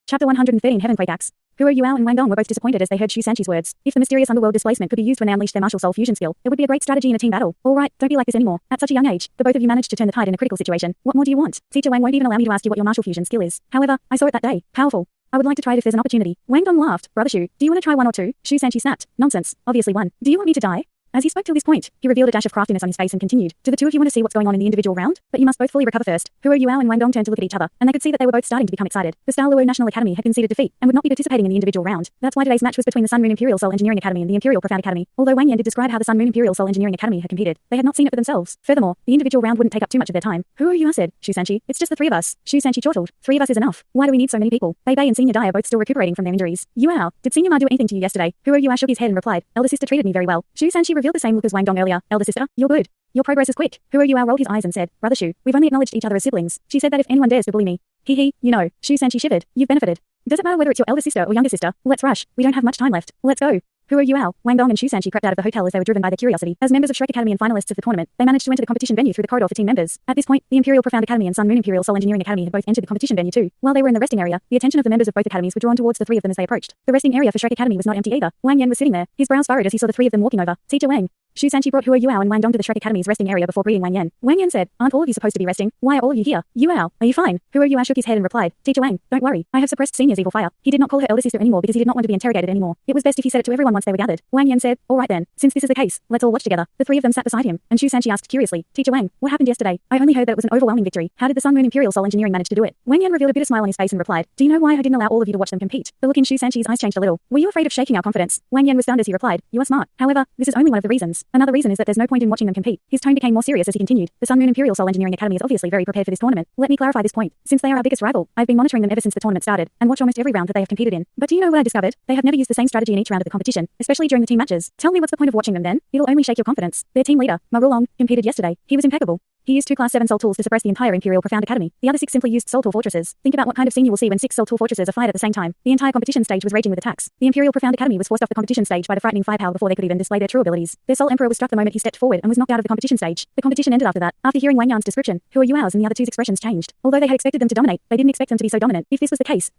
Chapter 113 Heavenquake Axe. Huo Yuao and Wang Dong were both disappointed as they heard Shu Sanchi's words. If the mysterious underworld displacement could be used when they unleashed their martial soul fusion skill, it would be a great strategy in a team battle. All right, don't be like this anymore. At such a young age, the both of you managed to turn the tide in a critical situation. What more do you want? Teacher Wang won't even allow me to ask you what your martial fusion skill is. However, I saw it that day. Powerful. I would like to try it if there's an opportunity. Wang Dong laughed. Brother Shu, do you want to try one or two? Shu Sanchi snapped. Nonsense. Obviously one. Do you want me to die? As he spoke till this point, he revealed a dash of craftiness on his face and continued. Do the two of you want to see what's going on in the individual round? But you must both fully recover first. Huo Yuao and Wang Dong turned to look at each other, and they could see that they were both starting to become excited. The Star Luo National Academy had conceded defeat, and would not be participating in the individual round. That's why today's match was between the Sun Moon Imperial Soul Engineering Academy and the Imperial Profound Academy. Although Wang Yan did describe how the Sun Moon Imperial Soul Engineering Academy had competed, they had not seen it for themselves. Furthermore, the individual round wouldn't take up too much of their time. Huo Yuao said, Shu Sanchi, it's just the three of us. Shu Sanchi chortled. 3 of us is enough. Why do we need so many people? Bei Bei and Senior Dai are both still recuperating from their injuries. Yuao, did Senior Ma do anything to you yesterday? Huo Yuao shook his head and replied, Elder sister treated me very well. Shu Sanchi revealed the same look as Wang Dong earlier. Elder sister, you're good. Your progress is quick. Huo Yuao rolled his eyes and said, Brother Shu, we've only acknowledged each other as siblings. She said that if anyone dares to bully me, you know. Shu Sanchi shivered. You've benefited. Does it matter whether it's your elder sister or younger sister? Let's rush. We don't have much time left. Let's go. Huo Yuao, Wang Dong and Shu Sanchi crept out of the hotel as they were driven by their curiosity. As members of Shrek Academy and finalists of the tournament, they managed to enter the competition venue through the corridor for team members. At this point, the Imperial Profound Academy and Sun Moon Imperial Soul Engineering Academy had both entered the competition venue too. While they were in the resting area, the attention of the members of both academies were drawn towards the three of them as they approached. The resting area for Shrek Academy was not empty either. Wang Yan was sitting there, his brows furrowed as he saw the three of them walking over. Teacher Wang. Shu Sanchi brought Huo Yuao and Wang Dong to the Shrek Academy's resting area before greeting Wang Yan. Wang Yan said, aren't all of you supposed to be resting? Why are all of you here? Yuao, are you fine? Huo Yuao shook his head and replied, Teacher Wang, don't worry. I have suppressed Senior's evil fire. He did not call her elder sister anymore because he did not want to be interrogated anymore. It was best if he said it to everyone once they were gathered. Wang Yan said, all right then. Since this is the case, let's all watch together. The three of them sat beside him, and Shu Sanchi asked curiously, Teacher Wang, what happened yesterday? I only heard that it was an overwhelming victory. How did the Sun Moon Imperial Soul Engineering manage to do it? Wang Yan revealed a bitter smile on his face and replied, do you know why I didn't allow all of you to watch them compete? The look in Shu Sanchi's eyes changed a little. Were you afraid of shaking our confidence? Wang Yan was stunned as he replied, you are smart. However, this is only one of the reasons. Another reason is that there's no point in watching them compete. His tone became more serious as he continued. The Sun Moon Imperial Soul Engineering Academy is obviously very prepared for this tournament. Let me clarify this point. Since they are our biggest rival, I've been monitoring them ever since the tournament started, and watch almost every round that they have competed in. But do you know what I discovered? They have never used the same strategy in each round of the competition, especially during the team matches. Tell me what's the point of watching them then? It'll only shake your confidence. Their team leader, Ma Rulong, competed yesterday. He was impeccable. He used 2 Class 7 Soul Tools to suppress the entire Imperial Profound Academy. The other 6 simply used Soul Tool Fortresses. Think about what kind of scene you will see when 6 Soul Tool Fortresses are fired at the same time. The entire competition stage was raging with attacks. The Imperial Profound Academy was forced off the competition stage by the frightening firepower before they could even display their true abilities. Their Soul Emperor was struck the moment he stepped forward and was knocked out of the competition stage. The competition ended after that. After hearing Wang Yan's description, Huo Yuao's and the other two's expressions changed. Although they had expected them to dominate, they didn't expect them to be so dominant. If this was the case,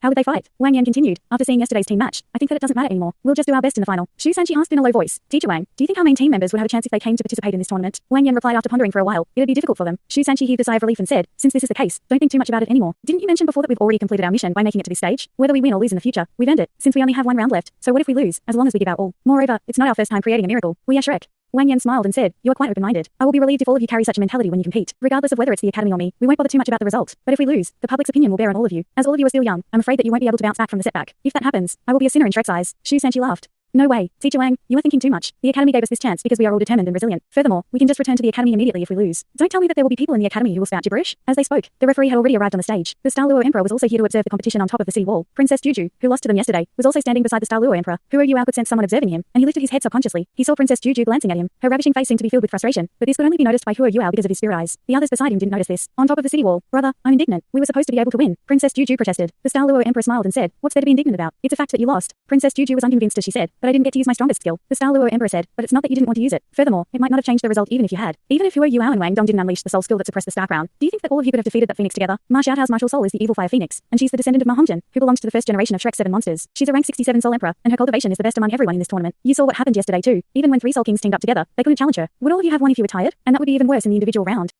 how would they fight? Wang Yan continued. After seeing yesterday's team match, I think that it doesn't matter anymore. We'll just do our best in the final. Shu Sanchi asked in a low voice, Teacher Wang, do you think our main team members would have a chance if they came to participate in this tournament? Wang Yan replied after pondering for a while, it'd be difficult for them. Shu Sanchi heaved a sigh of relief and said, since this is the case, don't think too much about it anymore. Didn't you mention before that we've already completed our mission by making it to this stage? Whether we win or lose in the future, we've earned it. Since we only have 1 round left, so what if we lose, as long as we give our all? Moreover, it's not our first time creating a miracle. We are Shrek. Wang Yan smiled and said, you're quite open-minded. I will be relieved if all of you carry such a mentality when you compete. Regardless of whether it's the academy or me, we won't bother too much about the result. But if we lose, the public's opinion will bear on all of you. As all of you are still young, I'm afraid that you won't be able to bounce back from the setback. If that happens, I will be a sinner in Shrek's eyes. Shu Sanchi laughed. No way. Teacher Wang, you are thinking too much. The academy gave us this chance because we are all determined and resilient. Furthermore, we can just return to the academy immediately if we lose. Don't tell me that there will be people in the academy who will spout gibberish. As they spoke, the referee had already arrived on the stage. The Star Luo Emperor was also here to observe the competition on top of the city wall. Princess Juju, who lost to them yesterday, was also standing beside the Star Luo Emperor. Huo Yuao could sense someone observing him, and he lifted his head subconsciously. He saw Princess Juju glancing at him. Her ravishing face seemed to be filled with frustration, but this could only be noticed by Huo Yuao because of his spirit eyes. The others beside him didn't notice this. On top of the city wall, brother, I'm indignant. We were supposed to be able to win. Princess Juju protested. The Star Luo Emperor smiled and said, what's there to be indignant about? It's a fact that you lost. Princess Juju was unconvinced as she said, but I didn't get to use my strongest skill. The Star Luo Emperor said, but it's not that you didn't want to use it. Furthermore, it might not have changed the result even if you had. Even if Huo Yuao and Wang Dong didn't unleash the soul skill that suppressed the Star Crown, do you think that all of you could have defeated that phoenix together? Ma Xiaotao's martial soul is the evil fire phoenix, and she's the descendant of Ma Hongjin, who belongs to the first generation of Shrek's 7 monsters. She's a rank 67 soul emperor, and her cultivation is the best among everyone in this tournament. You saw what happened yesterday too. Even when 3 soul kings teamed up together, they couldn't challenge her. Would all of you have won if you were tired? And that would be even worse in the individual round.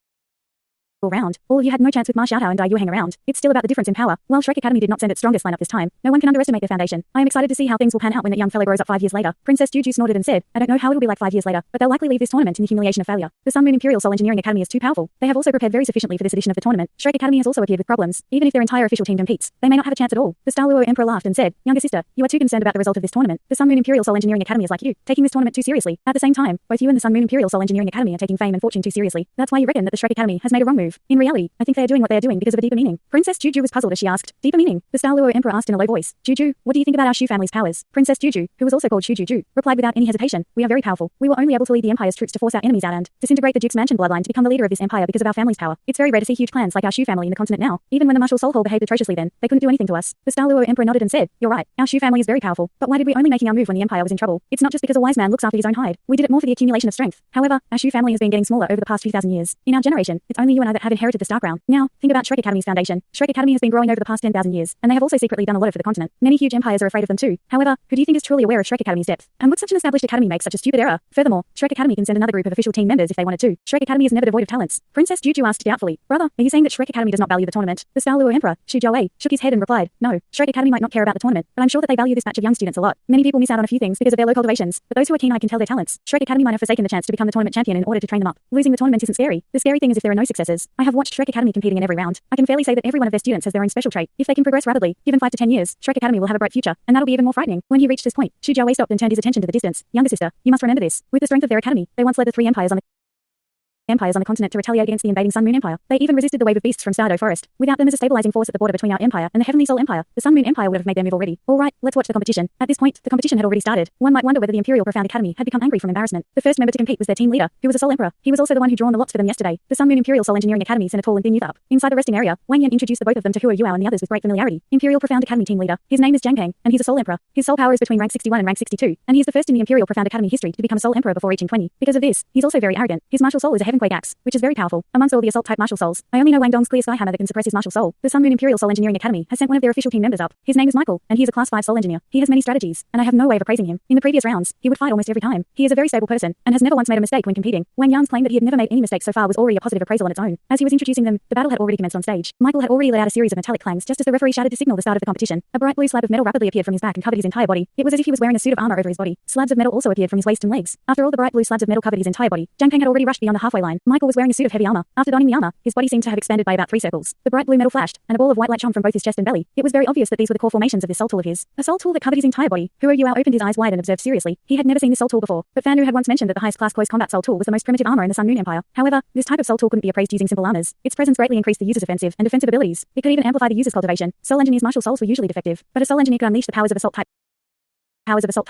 All of you had no chance with Ma Xiaotao and Dai Yu hang around. It's still about the difference in power. While Shrek Academy did not send its strongest lineup this time, no one can underestimate their foundation. I am excited to see how things will pan out when that young fellow grows up 5 years later. Princess Juju snorted and said, I don't know how it'll be like 5 years later, but they'll likely leave this tournament in the humiliation of failure. The Sun Moon Imperial Soul Engineering Academy is too powerful. They have also prepared very sufficiently for this edition of the tournament. Shrek Academy has also appeared with problems. Even if their entire official team competes, they may not have a chance at all. The Star Luo Emperor laughed and said, younger sister, you are too concerned about the result of this tournament. The Sun Moon Imperial Soul Engineering Academy is like you, taking this tournament too seriously. At the same time, both you and the Sun Moon Imperial Soul Engineering Academy are taking fame and fortune too seriously. That's why you reckon that the Shrek Academy has made a wrong move. In reality, I think they are doing what they are doing because of a deeper meaning. Princess Juju was puzzled as she asked, deeper meaning? The Star Luo Emperor asked in a low voice, Juju, what do you think about our Shu family's powers? Princess Juju, who was also called Shu Juju, replied without any hesitation, we are very powerful. We were only able to lead the Empire's troops to force our enemies out and disintegrate the Duke's Mansion bloodline to become the leader of this empire because of our family's power. It's very rare to see huge clans like our Shu family in the continent now. Even when the Martial Soul Hall behaved atrociously then, they couldn't do anything to us. The Star Luo Emperor nodded and said, you're right, our Shu family is very powerful, but why did we only making our move when the Empire was in trouble? It's not just because a wise man looks after his own hide. We did it more for the accumulation of strength. However, our Shu family has been getting smaller over the past few thousand years. In our generation, it's only you and I that but have inherited the Star Crown. Now, think about Shrek Academy's foundation. Shrek Academy has been growing over the past 10,000 years, and they have also secretly done a lot for the continent. Many huge empires are afraid of them too. However, who do you think is truly aware of Shrek Academy's depth? And would such an established academy make such a stupid error? Furthermore, Shrek Academy can send another group of official team members if they wanted to. Shrek Academy is never devoid of talents. Princess Juju asked doubtfully, "Brother, are you saying that Shrek Academy does not value the tournament?" The Star Luo Emperor, Xu Jiawei, shook his head and replied, "No, Shrek Academy might not care about the tournament, but I'm sure that they value this batch of young students a lot. Many people miss out on a few things because of their low cultivations, but those who are keen-eyed can tell their talents. Shrek Academy might have forsaken the chance to become the tournament champion in order to train them up. Losing the tournament isn't scary. The scary thing is if there are no successes. I have watched Shrek Academy competing in every round. I can fairly say that every one of their students has their own special trait. If they can progress rapidly, given 5 to 10 years, Shrek Academy will have a bright future, and that'll be even more frightening." When he reached this point, Xu Jiawei stopped and turned his attention to the distance. "Younger sister, you must remember this. With the strength of their academy, they once led the 3 empires on the continent to retaliate against the invading Sun Moon Empire. They even resisted the wave of beasts from Stardow Forest. Without them as a stabilizing force at the border between our empire and the Heavenly Soul Empire, the Sun Moon Empire would have made their move already. All right, let's watch the competition." At this point, the competition had already started. One might wonder whether the Imperial Profound Academy had become angry from embarrassment. The first member to compete was their team leader, who was a Soul Emperor. He was also the one who drawn the lots for them yesterday. The Sun Moon Imperial Soul Engineering Academy sent a tall and thin youth up. Inside the resting area, Wang Yan introduced the both of them to Hua Yuao and the others with great familiarity. Imperial Profound Academy team leader. His name is Jiang Peng, and he's a Soul Emperor. His soul power is between rank 61 and rank 62, and he is the first in the Imperial Profound Academy history to become a Soul Emperor before reaching 20. Because of this, he's also very arrogant. His martial soul is a Heavenquake axe, which is very powerful. Amongst all the assault type martial souls, I only know Wang Dong's clear sky hammer that can suppress his martial soul. The Sun Moon Imperial Soul Engineering Academy has sent one of their official team members up. His name is Michael, and he is a class 5 soul engineer. He has many strategies, and I have no way of appraising him. In the previous rounds, he would fight almost every time. He is a very stable person, and has never once made a mistake when competing. Wang Yan's claim that he had never made any mistakes so far was already a positive appraisal on its own. As he was introducing them, the battle had already commenced on stage. Michael had already let out a series of metallic clangs just as the referee shouted to signal the start of the competition. A bright blue slab of metal rapidly appeared from his back and covered his entire body. It was as if he was wearing a suit of armor over his body. Slabs of metal also appeared from his waist and legs. After all the bright blue slabs of metal covered his entire body, Jiang Peng had already rushed beyond the halfway line. Michael was wearing a suit of heavy armor. After donning the armor, his body seemed to have expanded by about 3 circles. The bright blue metal flashed, and a ball of white light shone from both his chest and belly. It was very obvious that these were the core formations of this soul tool of his. A soul tool that covered his entire body. Hua Yuao opened his eyes wide and observed seriously. He had never seen this soul tool before, but Fan Nu had once mentioned that the highest class close combat soul tool was the most primitive armor in the Sun Moon Empire. However, this type of soul tool couldn't be appraised using simple armors. Its presence greatly increased the user's offensive and defensive abilities. It could even amplify the user's cultivation. Soul engineers' martial souls were usually defective, but a soul engineer could unleash the powers of assault type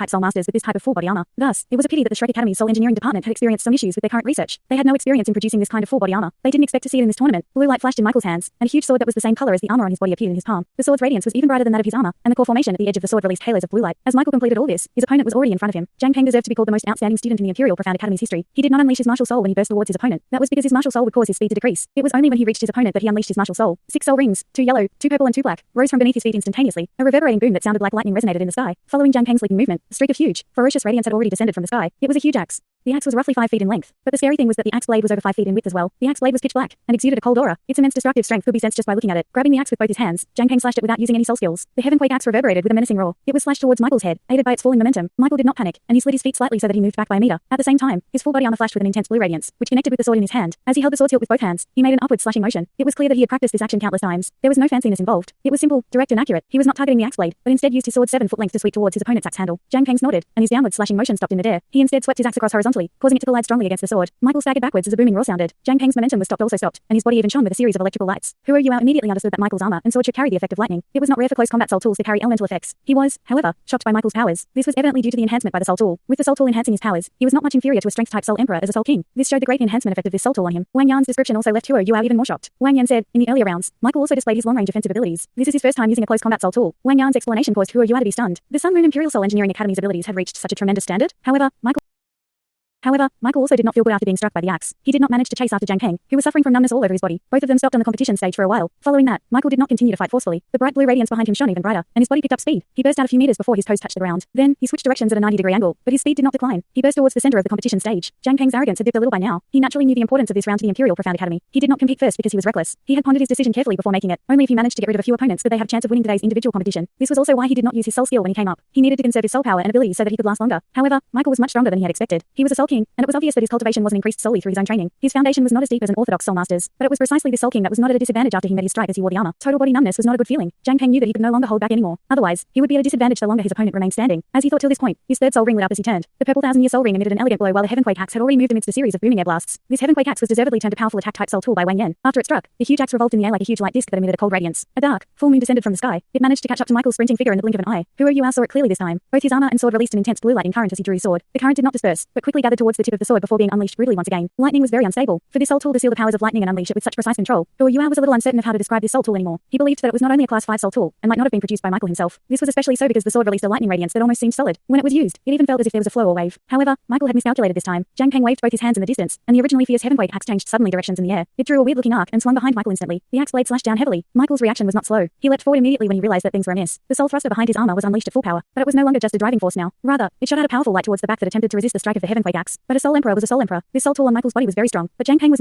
soul masters with this type of full body armor. Thus, it was a pity that the Shrek Academy's soul engineering department had experienced some issues with their current research. They had no experience in producing this kind of full body armor. They didn't expect to see it in this tournament. Blue light flashed in Michael's hands, and a huge sword that was the same color as the armor on his body appeared in his palm. The sword's radiance was even brighter than that of his armor, and the core formation at the edge of the sword released halos of blue light. As Michael completed all this, his opponent was already in front of him. Jiang Peng deserved to be called the most outstanding student in the Imperial Profound Academy's history. He did not unleash his martial soul when he burst towards his opponent. That was because his martial soul would cause his speed to decrease. It was only when he reached his opponent that he unleashed his martial soul. 6 soul rings, 2 yellow, 2 purple and 2 black, rose from beneath his feet instantaneously. A reverberating boom that sounded like lightning resonated in the sky. Following Jiang Peng's leaping movement, a streak of huge, ferocious radiance had already descended from the sky. It was a huge axe. The axe was roughly 5 feet in length, but the scary thing was that the axe blade was over 5 feet in width as well. The axe blade was pitch black and exuded a cold aura. Its immense destructive strength could be sensed just by looking at it. Grabbing the axe with both his hands, Jiang Peng slashed it without using any soul skills. The Heavenquake axe reverberated with a menacing roar. It was slashed towards Michael's head, aided by its falling momentum. Michael did not panic, and he slid his feet slightly so that he moved back by a meter. At the same time, his full body armor flashed with an intense blue radiance, which connected with the sword in his hand. As he held the sword hilt with both hands, he made an upward slashing motion. It was clear that he had practiced this action countless times. There was no fanciness involved. It was simple, direct and accurate. He was not targeting the axe blade, but instead used his sword's 7-foot length to sweep towards his opponent's axe handle. Jiang Peng snorted, and his downward slashing motion stopped in midair. He instead swept his axe across horizontally, causing it to collide strongly against the sword. Michael staggered backwards as a booming roar sounded. Jiang Peng's momentum was also stopped, and his body even shone with a series of electrical lights. Hua Yuao immediately understood that Michael's armor and sword should carry the effect of lightning. It was not rare for close combat soul tools to carry elemental effects. He was, however, shocked by Michael's powers. This was evidently due to the enhancement by the soul tool. With the soul tool enhancing his powers, he was not much inferior to a strength type soul emperor as a soul king. This showed the great enhancement effect of this soul tool on him. Wang Yan's description also left Hua Yuao even more shocked. Wang Yan said, in the earlier rounds, Michael also displayed his long-range offensive abilities. This is his first time using a close combat soul tool. Wang Yan's explanation caused Hua Yuao to be stunned. The Sun Moon Imperial Soul Engineering Academy's abilities had reached such a tremendous standard. However, Michael also did not feel good after being struck by the axe. He did not manage to chase after Jiang Peng, who was suffering from numbness all over his body. Both of them stopped on the competition stage for a while. Following that, Michael did not continue to fight forcefully. The bright blue radiance behind him shone even brighter, and his body picked up speed. He burst out a few meters before his toes touched the ground. Then, he switched directions at a 90-degree angle, but his speed did not decline. He burst towards the center of the competition stage. Jiang Peng's arrogance had dipped a little by now. He naturally knew the importance of this round to the Imperial Profound Academy. He did not compete first because he was reckless. He had pondered his decision carefully before making it. Only if he managed to get rid of a few opponents could they have a chance of winning today's individual competition. This was also why he did not use his soul skill when he came up. He needed to conserve his soul power and abilities so that he could last longer. However, Michael was much stronger than he had expected. He was a soul king, and it was obvious that his cultivation wasn't increased solely through his own training. His foundation was not as deep as an orthodox soul master's, but it was precisely the soul king that was not at a disadvantage after he met his strike as he wore the armor. Total body numbness was not a good feeling. Jiang Peng knew that he could no longer hold back anymore. Otherwise, he would be at a disadvantage so longer his opponent remained standing. As he thought till this point, his third soul ring lit up as he turned. The purple 1,000-year soul ring emitted an elegant glow while the Heavenquake axe had already moved amidst a series of booming air blasts. This Heavenquake axe was deservedly termed a powerful attack type soul tool by Wang Yan. After it struck, the huge axe revolved in the air like a huge light disc that emitted a cold radiance. A dark, full moon descended from the sky. It managed to catch up to Michael's sprinting figure in the blink of an eye. Hua Yuao saw it clearly this time. Both his armor and sword released an intense blue lighting current as he drew his sword. The current did not disperse, but quickly gathered towards the tip of the sword before being unleashed brutally once again. Lightning was very unstable. For this soul tool to seal the powers of lightning and unleash it with such precise control, Hua Yuan was a little uncertain of how to describe this soul tool anymore. He believed that it was not only a class 5 soul tool, and might not have been produced by Michael himself. This was especially so because the sword released a lightning radiance that almost seemed solid. When it was used, it even felt as if there was a flow or wave. However, Michael had miscalculated this time. Jiang Kang waved both his hands in the distance, and the originally fierce heavenweight axe changed suddenly directions in the air. It drew a weird-looking arc and swung behind Michael instantly. The axe blade slashed down heavily. Michael's reaction was not slow. He leapt forward immediately when he realized that things were amiss. The soul thruster behind his armor was unleashed at full power, but it was no longer just a driving force now. Rather, it shot out a powerful light towards the back that attempted to resist the strike of the heavenquake axe. But a soul emperor was a soul emperor. This soul tool on Michael's body was very strong, but Jiang Kang was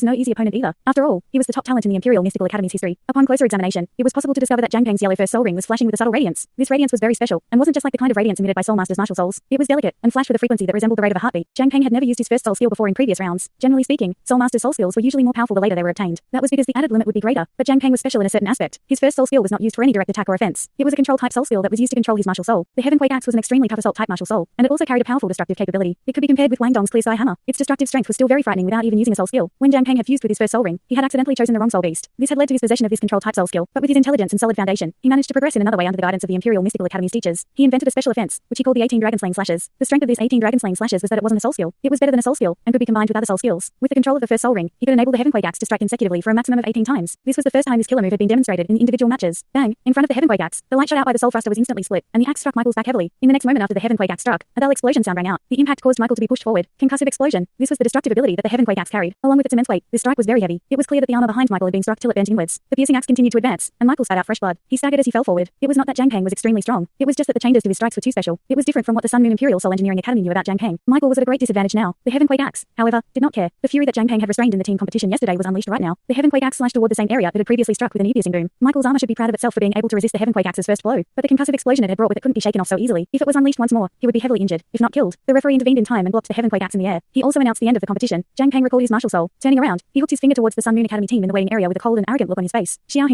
no easy opponent either. After all, he was the top talent in the Imperial Mystical Academy's history. Upon closer examination, it was possible to discover that Jiang Kang's yellow first soul ring was flashing with a subtle radiance. This radiance was very special, and wasn't just like the kind of radiance emitted by Soul Master's martial souls. It was delicate, and flashed with a frequency that resembled the rate of a heartbeat. Jiang Kang had never used his first soul skill before in previous rounds. Generally speaking, Soul Master's soul skills were usually more powerful the later they were obtained. That was because the added limit would be greater, but Jiang Kang was special in a certain aspect. His first soul skill was not used for any direct attack or offense. It was a control-type soul skill that was used to control his martial soul. The Heavenquake Axe was an extremely tough assault-type martial soul, and it also carried a powerful destructive capability. It could be compared with Wang Dong's Clear Sky Hammer. Its destructive strength was still very frightening without even using a soul skill. When Jiang Kang had fused with his first soul ring, he had accidentally chosen the wrong soul beast. This had led to his possession of this control-type soul skill, but with his intelligence and solid foundation, he managed to progress in another way under the guidance of the Imperial Mystical Academy's teachers. He invented a special offense, which he called the 18 Dragon Slaying Slashes. The strength of this 18 Dragon Slaying Slashes was that it wasn't a soul skill. It was better than a soul skill, and could be combined with other soul skills. With the control of the first soul ring, he could enable the Heavenquake Axe to strike consecutively for a maximum of 18 times. This was the first time this killer move had been demonstrated in individual matches. Bang! In front of the Heavenquake Axe, the light shot out by the soul thruster was instantly split, and the axe struck Michael's back heavily. In the next moment after the Heavenquake Axe struck, a dull explosion sound rang out. The impact caused Michael to be pushed forward. Concussive explosion. This was the destructive ability that the Heavenquake Axe carried. Along with its immense weight, this strike was very heavy. It was clear that the armor behind Michael had been struck till it bent inwards. The piercing axe continued to advance, and Michael spat out fresh blood. He staggered as he fell forward. It was not that Jiang Kang was extremely strong. It was just that the changes to his strikes were too special. It was different from what the Sun Moon Imperial Soul Engineering Academy knew about Jiang Kang. Michael was at a great disadvantage now. The Heavenquake Axe, however, did not care. The fury that Jiang Kang had restrained in the team competition yesterday was unleashed right now. The Heavenquake Axe slashed toward the same area it had previously struck with an ear-piercing boom. Michael's armor should be proud of itself for being able to resist the Heavenquake Axe's first blow, but the concussive explosion it had brought with it couldn't be shaken off so easily. If it was unleashed once more, he would be heavily injured, if not killed. The referee intervened in time and blocked the Heavenquake Axe in the air. He also announced the end of the competition. Jiang Kang recalled his martial soul. Turning around, he hooked his finger towards the Sun Moon Academy team in the waiting area with a cold and arrogant look on his face. Xiao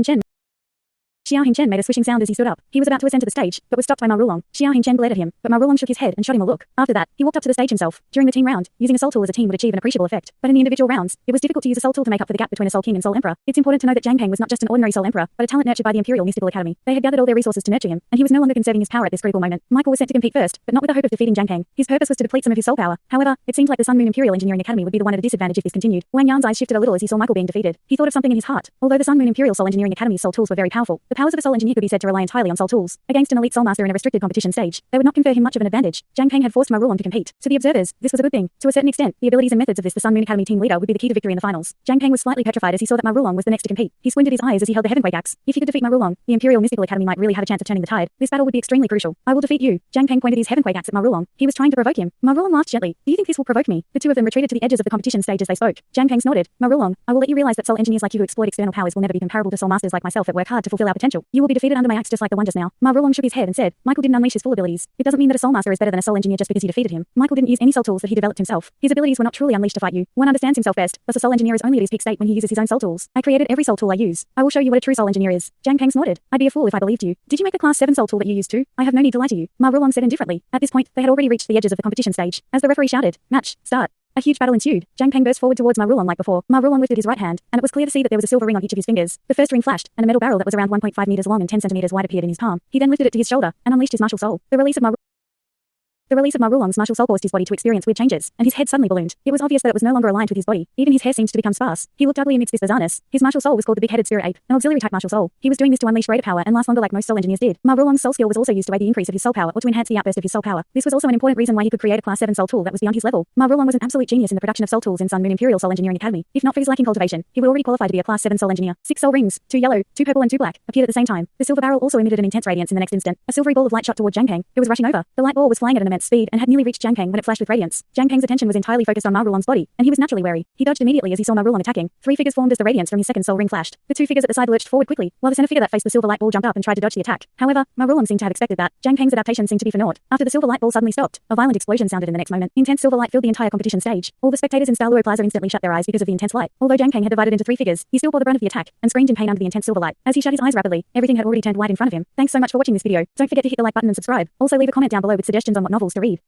Hingchen made a swishing sound as he stood up. He was about to ascend to the stage, but was stopped by Ma Rulong. Xiao Hingchen glared at him, but Ma Rulong shook his head and shot him a look. After that, he walked up to the stage himself. During the team round, using a soul tool as a team would achieve an appreciable effect, but in the individual rounds, it was difficult to use a soul tool to make up for the gap between a soul king and soul emperor. It's important to know that Jiang Kang was not just an ordinary soul emperor, but a talent nurtured by the Imperial Mystical Academy. They had gathered all their resources to nurture him, and he was no longer conserving his power at this critical moment. Michael was set to compete first, but not with the hope of defeating Jiang Kang. His purpose was to deplete some of his soul power. However, it seemed like the Sun Moon Imperial Engineering Academy would be the one at a disadvantage if this continued. Wang Yan's eyes shifted a little as he saw Michael being defeated. He thought of something in his heart. Although the Sun Moon Imperial Soul Engineering Academy's soul tools were very powerful, the powers of a soul engineer could be said to rely entirely on soul tools. Against an elite soul master in a restricted competition stage, they would not confer him much of an advantage. Jiang Kang had forced Ma Rulong to compete. To the observers, this was a good thing. To a certain extent, the abilities and methods of this the Sun Moon Academy team leader would be the key to victory in the finals. Jiang Kang was slightly petrified as he saw that Ma Rulong was the next to compete. He squinted his eyes as he held the Heavenquake Axe. If he could defeat Ma Rulong, the Imperial Mystical Academy might really have a chance of turning the tide. This battle would be extremely crucial. I will defeat you. Jiang Kang pointed his Heavenquake Axe at Ma Rulong. He was trying to provoke him. Ma Rulong laughed gently. Do you think this will provoke me? The two of them retreated to the edges of the competition stage as they spoke. Jiang Kang snorted. Ma Rulong, I will let you realize that soul engineers like you who exploit external powers will never be comparable to soul masters like myself that work hard to fulfill our potential. You will be defeated under my axe just like the one just now. Ma Rulong shook his head and said, Michael didn't unleash his full abilities. It doesn't mean that a soul master is better than a soul engineer just because he defeated him. Michael didn't use any soul tools that he developed himself. His abilities were not truly unleashed to fight you. One understands himself best, but a soul engineer is only at his peak state when he uses his own soul tools. I created every soul tool I use. I will show you what a true soul engineer is. Jiang Kang snorted. I'd be a fool if I believed you. Did you make the class 7 soul tool that you used too? I have no need to lie to you. Ma Rulong said indifferently. At this point, they had already reached the edges of the competition stage. As the referee shouted, match, start. A huge battle ensued. Jiang Kang burst forward towards Ma Rulong like before. Ma Rulong lifted his right hand, and it was clear to see that there was a silver ring on each of his fingers. The first ring flashed, and a metal barrel that was around 1.5 meters long and 10 centimeters wide appeared in his palm. He then lifted it to his shoulder, and unleashed his martial soul. The release of Ma Rulong's martial soul caused his body to experience weird changes, and his head suddenly ballooned. It was obvious that it was no longer aligned with his body. Even his hair seemed to become sparse. He looked ugly amidst this bizarreness. His martial soul was called the Big-Headed Spirit Ape, an auxiliary type martial soul. He was doing this to unleash greater power and last longer like most soul engineers did. Ma Rulong's soul skill was also used to aid the increase of his soul power or to enhance the outburst of his soul power. This was also an important reason why he could create a class 7 soul tool that was beyond his level. Ma Rulong was an absolute genius in the production of soul tools in Sun Moon Imperial Soul Engineering Academy. If not for his lacking cultivation, he would already qualify to be a class 7 soul engineer. 6 soul rings, 2 yellow, 2 purple and 2 black, appeared at the same time. The silver barrel also emitted an intense radiance in the next instant. A silvery ball of light shot toward Jiang Kang, who was rushing over. The light ball was flying at an immense speed and had nearly reached Jiang Kang when it flashed with radiance. Jiang Kang's attention was entirely focused on Ma Rulong's body, and he was naturally wary. He dodged immediately as he saw Ma Rulong attacking. 3 figures formed as the radiance from his second soul ring flashed. The 2 figures at the side lurched forward quickly, while the center figure that faced the silver light ball jumped up and tried to dodge the attack. However, Ma Rulong seemed to have expected that. Jiang Kang's adaptation seemed to be for naught. After the silver light ball suddenly stopped, a violent explosion sounded in the next moment. Intense silver light filled the entire competition stage. All the spectators in Star Plaza instantly shut their eyes because of the intense light. Although Jiang Kang had divided into 3 figures, he still bore the brunt of the attack and screamed in pain under the intense silver light. As he shut his eyes rapidly, everything had already turned white in front of him. Thanks so much for watching this video. Don't forget to hit the like button and subscribe. Also leave a comment down below with suggestions on what novels to read.